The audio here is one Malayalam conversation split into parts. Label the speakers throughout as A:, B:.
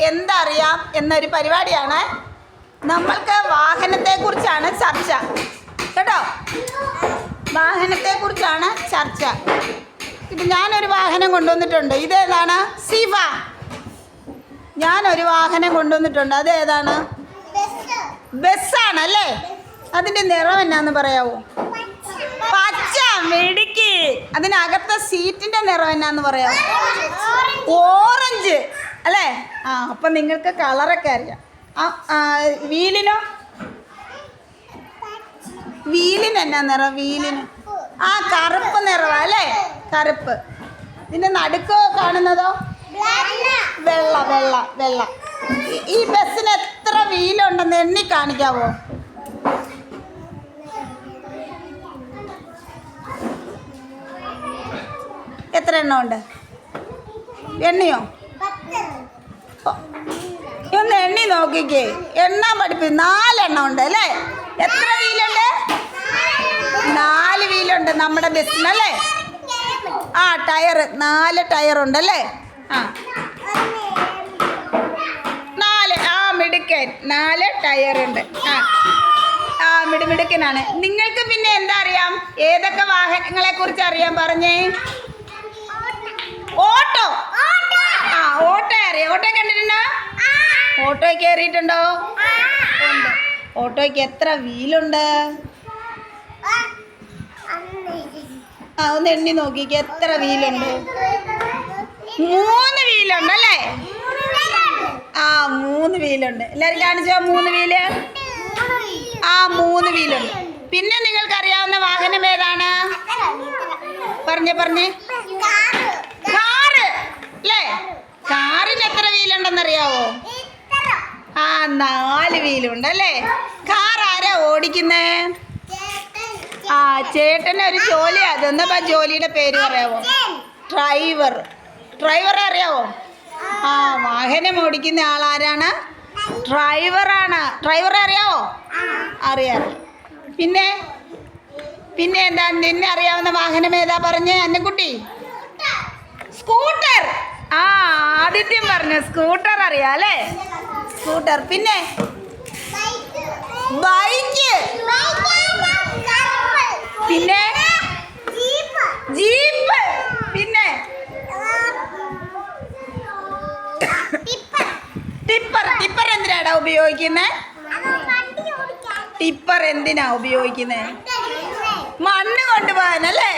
A: എന്തറിയാം എന്നൊരു പരിപാടിയാണ്. നമ്മൾക്ക് വാഹനത്തെക്കുറിച്ചാണ് ചർച്ച കേട്ടോ. വാഹനത്തെക്കുറിച്ചാണ് ചർച്ച. ഇപ്പം ഞാനൊരു വാഹനം കൊണ്ടുവന്നിട്ടുണ്ട്. ഇതേതാണ്? സീഫ, ഞാനൊരു വാഹനം കൊണ്ടുവന്നിട്ടുണ്ട്. അതേതാണ്? ബസ്സാണല്ലേ. അതിൻ്റെ നിറം എന്നാന്ന് പറയാവോ? പച്ച. മെടുക്കി. അതിനകത്തെ സീറ്റിൻ്റെ നിറം എന്നാന്ന് പറയാമോ? ഓറഞ്ച് അല്ലേ. അപ്പം നിങ്ങൾക്ക് കളറൊക്കെ അറിയാം. വീലിനോ? വീലിന് എന്നാ നിറം? വീലിന് കറുപ്പ് നിറവാ അല്ലേ. കറുപ്പ്. ഇതിൻ്റെ നടുക്കോ കാണുന്നതോ? വെള്ള വെള്ള വെള്ള. ഈ ബസ്സിന് എത്ര വീലുണ്ടെന്ന് എണ്ണി കാണിക്കാവോ? എത്ര എണ്ണം ഉണ്ട്? എണ്ണിയോ? ഒന്ന് എണ്ണി നോക്കിക്കേ. എണ്ണാൻ പഠിപ്പി. 4 എണ്ണം ഉണ്ട് അല്ലേ. എത്ര വീലുണ്ട്? 4 വീലുണ്ട് നമ്മുടെ ബസ്സിനല്ലേ. ടയർ 4 ടയറുണ്ടല്ലേ. 4. മിടുക്കൻ. 4 ടയറുണ്ട്. മിടുമിടുക്കനാണ്. നിങ്ങൾക്ക് പിന്നെ എന്താ അറിയാം? ഏതൊക്കെ വാഹനങ്ങളെ കുറിച്ച് അറിയാം? പറഞ്ഞേ. ഓട്ടോ. ഓട്ടോ അറിയാം. ഓട്ടോ കണ്ടിട്ടുണ്ടോ? ഓട്ടോ കയറിയിട്ടുണ്ടോ? ഉണ്ട്. ഓട്ടോയ്ക്ക് എത്ര വീലുണ്ട്? ഒന്ന് എണ്ണി നോക്കിക്ക്. എത്ര വീലുണ്ട്? 3 വീലുണ്ട് അല്ലേ. 3 വീലുണ്ട്. എല്ലാവരും കാണിച്ചോ 3 വീല്. 3 വീലുണ്ട്. പിന്നെ നിങ്ങൾക്ക് അറിയാവുന്ന വാഹനം ഏതാണ്? പറഞ്ഞേ. കാറ് അല്ലേ. കാറിന് എത്ര വീലുണ്ടെന്നറിയാവോ? 4 വീലുണ്ട് അല്ലേ. കാർ ആരാ ഓടിക്കുന്നേ? ചേട്ടന് ഒരു ജോലിയാ. അതൊന്നപ്പോ ജോലിയുടെ പേര് പറയാവോ? ഡ്രൈവർ. ഡ്രൈവറെ അറിയാവോ? വാഹനം ഓടിക്കുന്ന ആളാരാണ്? ഡ്രൈവറാണ്. ഡ്രൈവറെ അറിയാവോ? അറിയാം. പിന്നെ എന്താ നിന്നെ അറിയാവുന്ന വാഹനം ഏതാ? പറഞ്ഞേ അന്നക്കുട്ടി. സ്കൂട്ടർ. ആദിത്യം പറഞ്ഞു സ്കൂട്ടർ അറിയാം അല്ലേ. സ്കൂട്ടർ. പിന്നെ ബൈക്ക്. പിന്നെ ജീപ്പ്. പിന്നെ ടിപ്പർ. ടിപ്പർ എന്തിനാടാ ഉപയോഗിക്കുന്നത്? ടിപ്പർ എന്തിനാ ഉപയോഗിക്കുന്നത്? മണ്ണ് കൊണ്ടുപോകാനല്ലേ.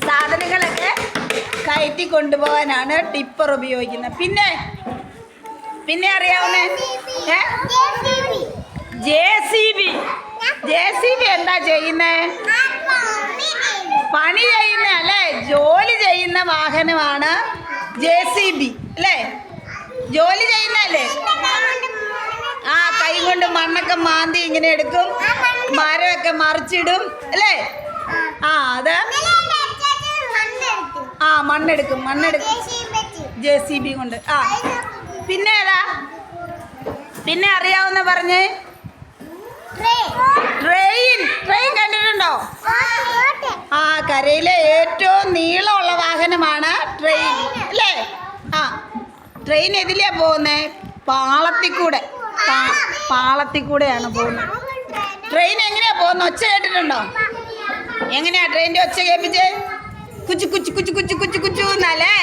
A: സാധനങ്ങളൊക്കെ കയറ്റി കൊണ്ടുപോകാനാണ് ടിപ്പർ ഉപയോഗിക്കുന്നത്. പിന്നെ അറിയാവുന്നേ JCB. JCB എന്താ ചെയ്യുന്നേ? പണി ചെയ്യുന്ന അല്ലേ. ജോലി ചെയ്യുന്ന വാഹനമാണ് JCB അല്ലേ. ജോലി ചെയ്യുന്നല്ലേ. കൈ കൊണ്ട് മണ്ണൊക്കെ മാന്തി ഇങ്ങനെ എടുക്കും. മരമൊക്കെ മറിച്ചിടും അല്ലേ. അത് മണ്ണെടുക്കും. JCB കൊണ്ട്. പിന്നെ ഏതാ? പിന്നെ അറിയാവുന്ന പറഞ്ഞേ. ട്രെയിൻ. ട്രെയിൻ കണ്ടിട്ടുണ്ടോ? കരയിലെ ഏറ്റവും നീളമുള്ള വാഹനമാണ് ട്രെയിൻ അല്ലേ. ട്രെയിൻ എതിലെയാ പോകുന്നേ? പാളത്തിക്കൂടെയാണ് പോകുന്നത്. ട്രെയിൻ എങ്ങനെയാ പോകുന്നത്? ഒച്ച കേട്ടിട്ടുണ്ടോ? എങ്ങനെയാ ട്രെയിനിന്റെ ഒച്ച കേൾപ്പിച്ചേ? കുച്ചു കുച്ചു കുച്ചു കുച്ചു കുച്ചു കുച്ചു എന്നല്ലേ.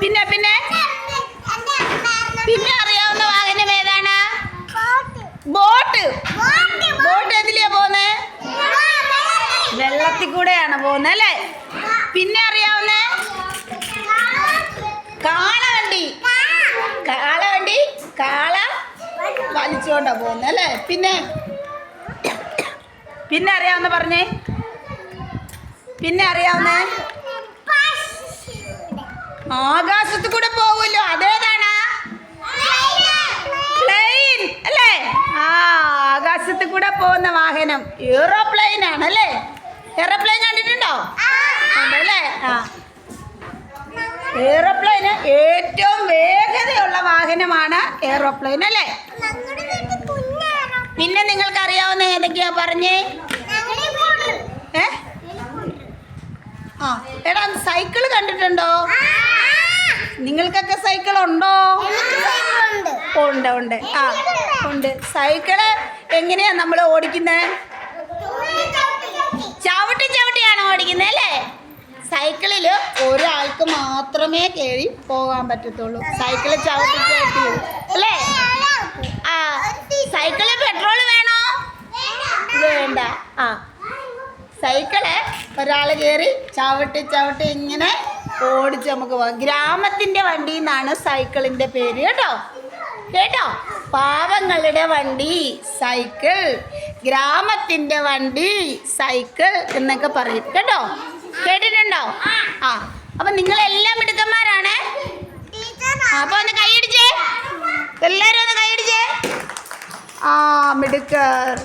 A: പിന്നെ അറിയാവുന്ന വാഹനം ഏതാണ്? ബോട്ട്. ബോട്ട് എതിലെയാ പോകുന്നേ? വെള്ളത്തിൽ കൂടെയാണ് പോകുന്നത് അല്ലേ. പിന്നെ അറിയാവുന്ന കാളവണ്ടി. കാള വലിച്ചുകൊണ്ടാ പോകുന്നത് അല്ലേ. പിന്നെ അറിയാവുന്ന പറഞ്ഞേ. പിന്നെ അറിയാവുന്ന ആകാശത്ത് കൂടെ പോകുമല്ലോ. അതേതാണ്? പ്ലെയിൻ അല്ലേ. ആകാശത്ത് കൂടെ പോകുന്ന വാഹനം എയ്റോപ്ലെയിൻ ആണ് അല്ലേ. എയ്റോപ്ലെയിൻ കണ്ടിട്ടുണ്ടോ? ഉണ്ടല്ലേ. എയ്റോപ്ലെയിന് ഏറ്റവും വേഗതയുള്ള വാഹനമാണ് എയ്റോപ്ലെയിൻ അല്ലേ. പിന്നെ നിങ്ങൾക്ക് അറിയാവുന്ന ഏതൊക്കെയാ പറഞ്ഞേ? ആ എടാ സൈക്കിള് കണ്ടിട്ടുണ്ടോ? നിങ്ങൾക്കൊക്കെ സൈക്കിൾ ഉണ്ടോ? ഉണ്ട് ഉണ്ട്. ആ ഉണ്ട്. സൈക്കിള് എങ്ങനെയാ നമ്മൾ ഓടിക്കുന്നത്? ചവിട്ടി ചവിട്ടിയാണ് ഓടിക്കുന്നത് അല്ലേ? സൈക്കിളിൽ ഒരാൾക്ക് മാത്രമേ കയറി പോകാൻ പറ്റത്തുള്ളൂ. സൈക്കിള് ചവിട്ടി ചവിട്ടി അല്ലേ? ആ സൈക്കിളിൽ പെട്രോൾ വേണോ? വേണ്ട. ആ സൈക്കിള് ഒരാൾ കയറി ചവിട്ടി ചവിട്ടി ഇങ്ങനെ ഓടിച്ച് നമുക്ക് പോകാം. ഗ്രാമത്തിൻ്റെ വണ്ടി എന്നാണ് സൈക്കിളിൻ്റെ പേര് കേട്ടോ. കേട്ടോ, പാവങ്ങളുടെ വണ്ടി സൈക്കിൾ, ഗ്രാമത്തിൻ്റെ വണ്ടി സൈക്കിൾ എന്നൊക്കെ പറയും കേട്ടോ. കേട്ടിട്ടുണ്ടോ? ആ അപ്പം നിങ്ങളെല്ലാം മിടുക്കന്മാരാണ്. അപ്പോൾ ഒന്ന് കൈയടിച്ചേ, എല്ലാവരും ഒന്ന് കൈയടിച്ചേ. ആ മിടുക്കർ.